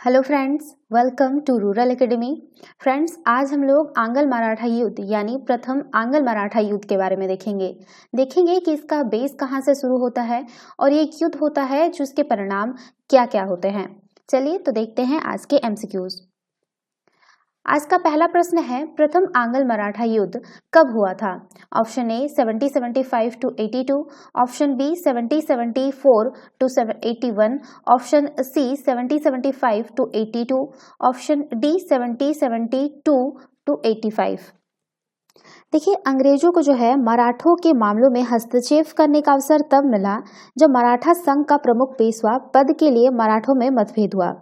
Hello friends, welcome to rural academy. Friends, आज हम लोग आंग्ल मराठा युद्ध यानी प्रथम आंग्ल मराठा युद्ध के बारे में देखेंगे कि इसका बेस कहाँ से शुरू होता है और ये युद्ध होता है जिसके परिणाम क्या क्या होते हैं। चलिए तो देखते हैं आज के एमसीक्यूज। आज का पहला प्रश्न है, प्रथम आंग्ल मराठा युद्ध कब हुआ था? Option A 1775 to 82, option B 1774 to 81, option C 1775 to 82, option D 1772 to 85। देखिए, अंग्रेजों को जो है मराठों के मामलों में हस्तक्षेप करने का अवसर तब मिला जब मराठा संघ का प्रमुख पेशवा पद के लिए मराठों में मतभेद हुआ।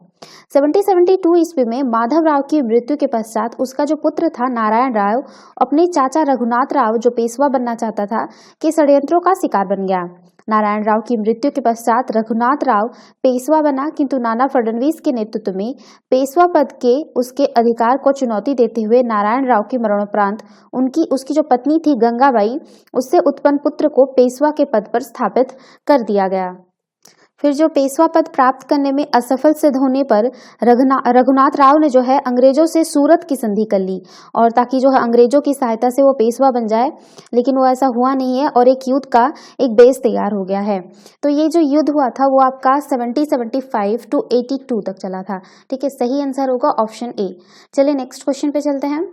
1772 ईस्वी में माधव राव की मृत्यु के पश्चात उसका जो पुत्र था नारायण राव अपने चाचा रघुनाथ राव जो पेशवा बनना चाहता था के षड्यंत्रों का शिकार बन गया। नारायण राव की मृत्यु के पश्चात रघुनाथ राव पेशवा बना, किंतु नाना फडणवीस के नेतृत्व में पेशवा पद के उसके अधिकार को चुनौती देते हुए नारायण राव के मरणोपरांत उसकी जो पत्नी थी गंगाबाई, उससे उत्पन्न पुत्र को पेशवा के पद पर स्थापित कर दिया गया। फिर जो पेशवा पद प्राप्त करने में असफल सिद्ध होने पर रघुनाथ राव ने जो है अंग्रेजों से सूरत की संधि कर ली, और ताकि जो है अंग्रेजों की सहायता से वो पेशवा बन जाए, लेकिन वो ऐसा हुआ नहीं है और एक युद्ध का एक बेस तैयार हो गया है। तो ये जो युद्ध हुआ था वो आपका 1775 टू 82 तक चला था। ठीक है, सही आंसर होगा ऑप्शन ए। चलिए नेक्स्ट क्वेश्चन पे चलते हैं।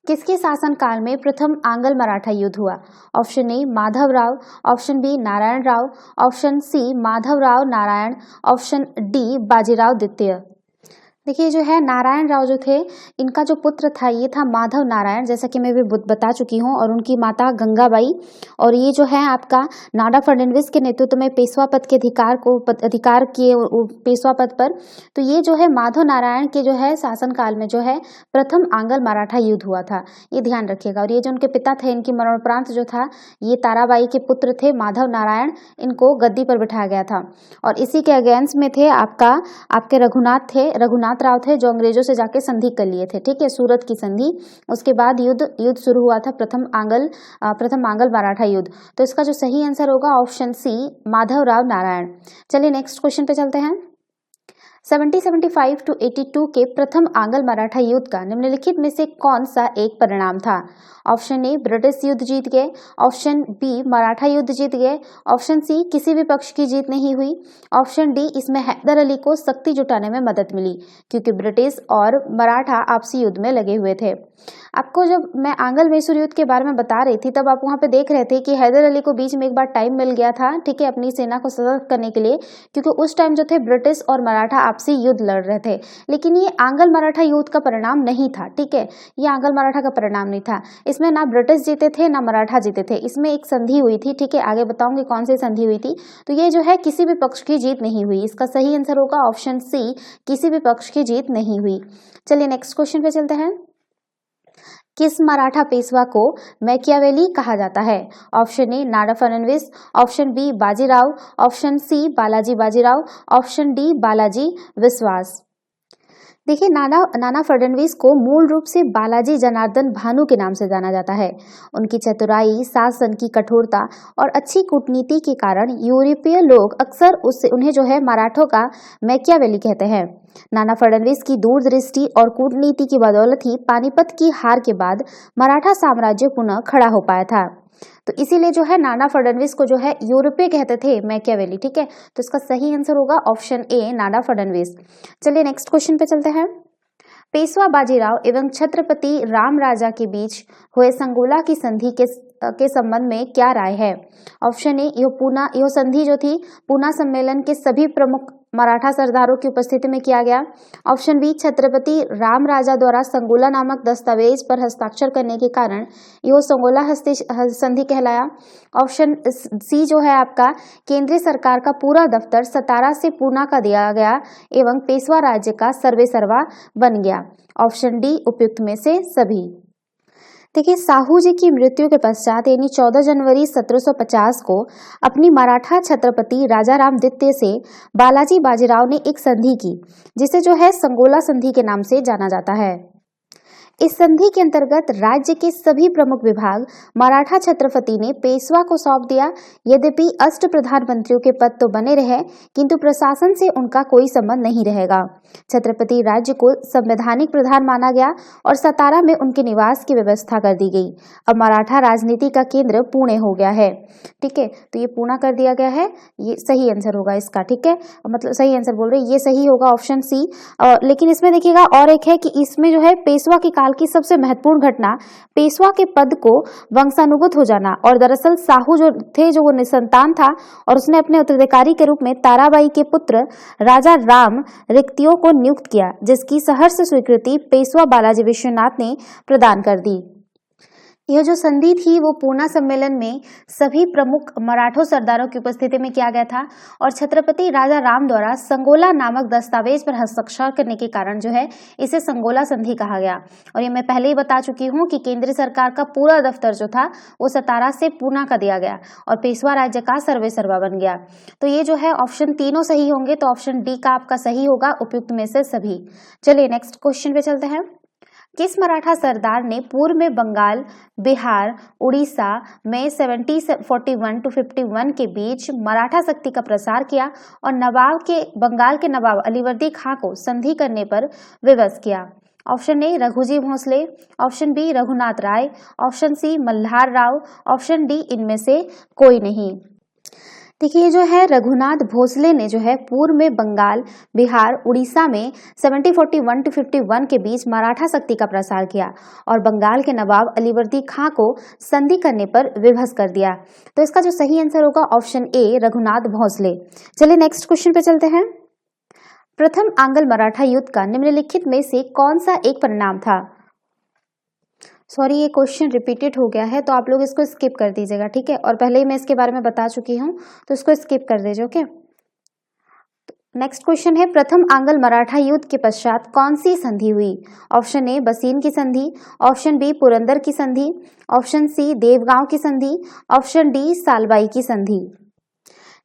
किसके शासनकाल में प्रथम आंग्ल मराठा युद्ध हुआ? Option A Madhav Rao, option B Narayan Rao, option C Madhav Rao Narayan, option D Bajirao द्वितीय। देखिए, जो है नारायण राव जो थे, इनका जो पुत्र था ये था माधव नारायण, जैसा कि मैं भी बता चुकी हूँ, और उनकी माता गंगाबाई। और ये जो है आपका नाना फडणवीस के नेतृत्व में पेशवा पद के अधिकार किए पेशवा पद पर। तो ये जो है माधव नारायण के जो है शासनकाल में जो है प्रथम आंग्ल मराठा युद्ध हुआ था, ये ध्यान रखिएगा। और ये जो उनके पिता थे, इनकी मरणोपरांत जो था ये ताराबाई के पुत्र थे माधव नारायण, इनको गद्दी पर बिठाया गया था। और इसी के अगेंस्ट में थे आपके रघुनाथ राव थे, जो अंग्रेजों से जाके संधि कर लिए थे। ठीक है, सूरत की संधि। उसके बाद युद्ध शुरू हुआ था, प्रथम आंग्ल मराठा युद्ध। तो इसका जो सही आंसर होगा ऑप्शन सी माधव राव नारायण। चलिए नेक्स्ट क्वेश्चन पे चलते हैं। 1775 टू 82 के प्रथम आंग्ल मराठा युद्ध का निम्नलिखित में से कौन सा एक परिणाम था? ऑप्शन ए ब्रिटिश युद्ध जीत गए, ऑप्शन बी मराठा युद्ध जीत गए, ऑप्शन सी किसी भी पक्ष की जीत नहीं हुई, ऑप्शन डी इसमें हैदर अली को शक्ति जुटाने में मदद मिली, क्योंकि ब्रिटिश और मराठा आपसी युद्ध में लगे हुए थे। आपको जब मैं आंग्ल मैसूर युद्ध के बारे में बता रही थी, तब आप वहां पे देख रहे थे कि हैदर अली को बीच में एक बार टाइम मिल गया था, ठीक है, अपनी सेना को सतर्क करने के लिए, क्योंकि उस टाइम जो थे ब्रिटिश और मराठा आपसी युद्ध लड़ रहे थे। लेकिन ये आंग्ल मराठा युद्ध का परिणाम नहीं था। ठीक है, ये आंग्ल मराठा का परिणाम नहीं था। इसमें ना ब्रिटिश जीते थे ना मराठा जीते थे, इसमें एक संधि हुई थी। ठीक है, आगे बताऊंगी कौन सी संधि हुई थी। तो ये जो है किसी भी पक्ष की जीत नहीं हुई। इसका सही आंसर होगा ऑप्शन सी, किसी भी पक्ष की जीत नहीं हुई। चलिए नेक्स्ट क्वेश्चन पे चलते हैं। किस मराठा पेशवा को मैकियावेली कहा जाता है? Option A Nana Phadnavis, option B Bajirao, option C Balaji Bajirao, option D Balaji Vishwas. देखिए, नाना फडणवीस को मूल रूप से बालाजी जनार्दन भानु के नाम से जाना जाता है। उनकी चतुराई, शासन की कठोरता और अच्छी कूटनीति के कारण यूरोपीय लोग अक्सर उन्हें जो है मराठों का मैकियावेली कहते हैं। नाना फडणवीस की दूरदृष्टि और कूटनीति की बदौलत ही पानीपत की हार के बाद मराठा साम्राज्य पुनः खड़ा हो पाया था। तो इसीलिए जो है नाना फडणवीस को जो है यूरोपीय कहते थे, मैकियावेली। ठीक है, तो इसका सही आंसर होगा ऑप्शन ए नाना फडणवीस। चलिए नेक्स्ट क्वेश्चन पे चलते हैं। पेशवा बाजीराव एवं छत्रपति राम राजा के बीच हुए संगोला की संधि के संबंध में क्या राय है? ऑप्शन ए यह संधि जो थी पूना सम्मेलन के सभी प्रमुख मराठा सरदारों की उपस्थिति में किया गया। ऑप्शन बी छत्रपति राम राजा द्वारा संगोला नामक दस्तावेज पर हस्ताक्षर करने के कारण यह संगोला संधि कहलाया। ऑप्शन सी जो है आपका केंद्रीय सरकार का पूरा दफ्तर सतारा से पूना का दिया गया एवं पेशवा राज्य का सर्वेसर्वा बन गया। ऑप्शन डी उपयुक्त में से सभी। देखिए, साहू जी की मृत्यु के पश्चात यानी 14 जनवरी 1750 को अपनी मराठा छत्रपति राजाराम द्वितीय से बालाजी बाजीराव ने एक संधि की, जिसे जो है संगोला संधि के नाम से जाना जाता है। इस संधि के अंतर्गत राज्य के सभी प्रमुख विभाग मराठा छत्रपति ने पेशवा को सौंप दिया। यद्यपि अष्ट प्रधानमंत्रियों के पद तो बने रहे, किंतु प्रशासन से उनका कोई संबंध नहीं रहेगा। छत्रपति राज्य को संवैधानिक प्रधान माना गया और सतारा में उनके निवास की व्यवस्था कर दी गई। अब मराठा राजनीति का केंद्र पुणे हो गया है। ठीक है, तो ये पूना कर दिया गया है, ये सही आंसर होगा इसका। ठीक है, मतलब सही आंसर बोल रहे, ये सही होगा ऑप्शन सी। लेकिन इसमें देखिएगा और एक है कि इसमें जो है पेशवा के काल की सबसे महत्वपूर्ण घटना पेशवा के पद को वंशानुगत हो जाना, और दरअसल साहू जो थे, जो वो निसंतान था, और उसने अपने उत्तराधिकारी के रूप में ताराबाई के पुत्र राजा राम रिक्तियों को नियुक्त किया, जिसकी सहर्ष स्वीकृति पेशवा बालाजी विश्वनाथ ने प्रदान कर दी। यह जो संधि थी वो पूना सम्मेलन में सभी प्रमुख मराठा सरदारों की उपस्थिति में किया गया था, और छत्रपति राजा राम द्वारा संगोला नामक दस्तावेज पर हस्ताक्षर करने के कारण जो है इसे संगोला संधि कहा गया। और ये मैं पहले ही बता चुकी हूँ कि केंद्र सरकार का पूरा दफ्तर जो था वो सतारा से पूना का दिया गया और पेशवा राज्य का सर्वे सर्वा बन गया। तो ये जो है ऑप्शन तीनों सही होंगे, तो ऑप्शन डी का आपका सही होगा उपयुक्त में से सभी। चलिए नेक्स्ट क्वेश्चन पे चलते हैं। किस मराठा सरदार ने पूर्व में बंगाल, बिहार, उड़ीसा में 1741 to 51 के बीच मराठा शक्ति का प्रसार किया और बंगाल के नवाब अलीवर्दी खां को संधि करने पर विवश किया? Option A Raghuji Bhosle, option B Raghunath Rai, option C Malhar Rao, option D इनमें से कोई नहीं। देखिए ये जो है रघुनाथ भोसले ने जो है पूर्व में बंगाल, बिहार, उड़ीसा में 1741 to 51 के बीच मराठा शक्ति का प्रसार किया और बंगाल के नवाब अलीवर्दी खां को संधि करने पर विवश कर दिया। तो इसका जो सही आंसर होगा ऑप्शन ए रघुनाथ भोसले। चलिए नेक्स्ट क्वेश्चन पे चलते हैं। प्रथम आंग्ल मराठा युद्ध का निम्नलिखित में से कौन सा एक परिणाम था? सॉरी, ये क्वेश्चन रिपीटेड हो गया है, तो आप लोग इसको स्किप कर दीजिएगा। ठीक है, और पहले ही मैं इसके बारे में बता चुकी हूँ, तो इसको स्किप कर दीजिए। ओके, नेक्स्ट क्वेश्चन है, प्रथम आंग्ल मराठा युद्ध के पश्चात कौन सी संधि हुई? ऑप्शन ए बसीन की संधि, ऑप्शन बी पुरंदर की संधि, ऑप्शन सी देवगांव की संधि, ऑप्शन डी सालबाई की संधि।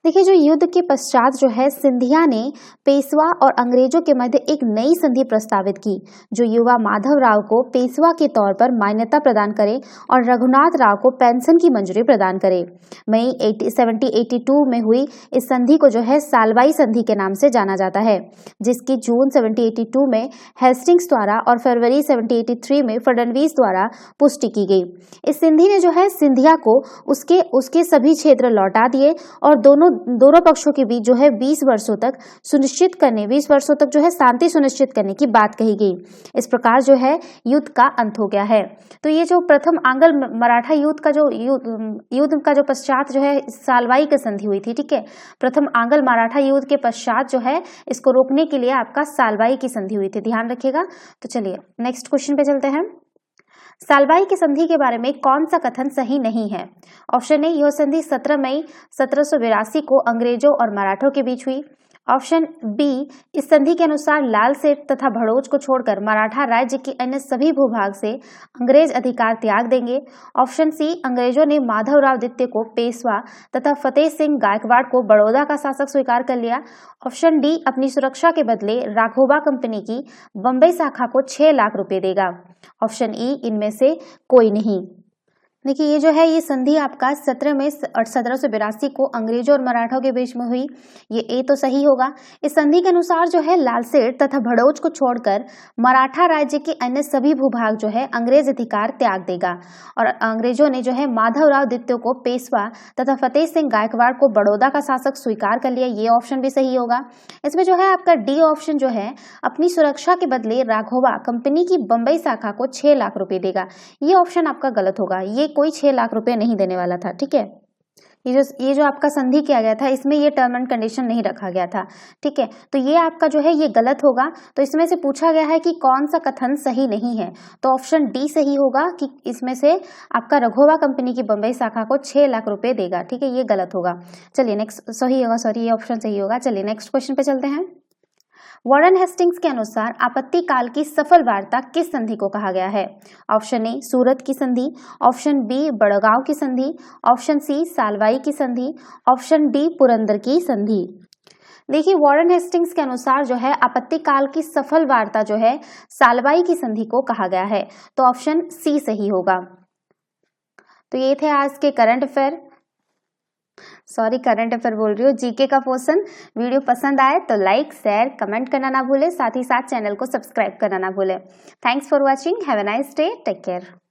देखिए जो युद्ध के पश्चात जो है सिंधिया ने पेशवा और अंग्रेजों के मध्य एक नई संधि प्रस्तावित की, जो युवा माधव राव को पेशवा के तौर पर मान्यता प्रदान करे और रघुनाथ राव को पेंशन की मंजूरी प्रदान करे। मई 1782 में हुई इस संधि को जो है सालबाई संधि के नाम से जाना जाता है, जिसकी जून 1782 में हेस्टिंग्स द्वारा और फरवरी 1783 में फडणवीस द्वारा पुष्टि की गई। इस संधि ने जो है सिंधिया को उसके सभी क्षेत्र लौटा दिए और दोनों पक्षों के बीच जो है 20 वर्षों तक जो है शांति सुनिश्चित करने की बात कही गई। इस प्रकार जो है युद्ध का अंत हो गया है। तो ये जो प्रथम आंग्ल मराठा युद्ध का जो पश्चात जो है सालबाई की संधि हुई थी। ठीक है, प्रथम आंग्ल मराठा युद्ध के पश्चात जो है इसको रोकने के लिए आपका सालबाई की संधि हुई थी, ध्यान रखिएगा। तो चलिए नेक्स्ट क्वेश्चन पे चलते हैं। सालबाई की संधि के बारे में कौन सा कथन सही नहीं है? ऑप्शन ए यह संधि 17 मई 1782 को अंग्रेजों और मराठों के बीच हुई। ऑप्शन बी इस संधि के अनुसार लाल सेठ तथा भड़ोच को छोड़कर मराठा राज्य के अन्य सभी भूभाग से अंग्रेज अधिकार त्याग देंगे। ऑप्शन सी अंग्रेजों ने माधवराव द्वितीय को पेशवा तथा फतेह सिंह गायकवाड़ को बड़ौदा का शासक स्वीकार कर लिया। ऑप्शन डी अपनी सुरक्षा के बदले राघोबा कंपनी की बंबई शाखा को 6 लाख रुपए देगा। ऑप्शन ई इनमें से कोई नहीं। देखिए ये जो है ये संधि आपका 17 मई 1782 को अंग्रेजों और मराठों के बीच में हुई, ये ए तो सही होगा। इस संधि के अनुसार जो है लालसेठ तथा भड़ोच को छोड़कर मराठा राज्य के अन्य सभी भूभाग जो है अंग्रेज अधिकार त्याग देगा और अंग्रेजों ने जो है माधवराव द्वितीय को पेशवा तथा फतेह सिंह गायकवाड़ को बड़ौदा का शासक स्वीकार कर लिया, ये ऑप्शन भी सही होगा। इसमें जो है आपका डी ऑप्शन जो है अपनी सुरक्षा के बदले राघोबा कंपनी की बंबई शाखा को 6 लाख रुपए देगा, ये ऑप्शन आपका गलत होगा, ये कोई 6 लाख रुपए नहीं देने वाला था। ठीक है, ये जो आपका संधि किया गया था इसमें ये टर्म एंड कंडीशन नहीं रखा गया था। ठीक है, तो ये आपका जो है ये गलत होगा। तो इसमें से पूछा गया है कि कौन सा कथन सही नहीं है, तो ऑप्शन डी सही होगा कि इसमें से आपका राघोबा कंपनी की बंबई शाखा को 6 लाख रुपए देगा। ठीक है, ये गलत होगा। चलिए नेक्स्ट सही होगा, सॉरी ये ऑप्शन सही होगा। चलिए नेक्स्ट क्वेश्चन पे चलते हैं। वारेन हेस्टिंग्स के अनुसार आपत्ति काल की सफल वार्ता किस संधि को कहा गया है? ऑप्शन ए सूरत की संधि, ऑप्शन बी बड़गांव की संधि, ऑप्शन सी सालबाई की संधि, ऑप्शन डी पुरंदर की संधि। देखिए वॉरेन हेस्टिंग्स के अनुसार जो है आपत्ति काल की सफल वार्ता जो है सालबाई की संधि को कहा गया है, तो ऑप्शन सी सही होगा। तो ये थे आज के करंट अफेयर बोल रही हूँ, जीके का पोर्शन। वीडियो पसंद आए तो लाइक शेयर कमेंट करना ना भूले, साथ ही साथ चैनल को सब्सक्राइब करना ना भूले। Thanks for watching, have a nice day, take care.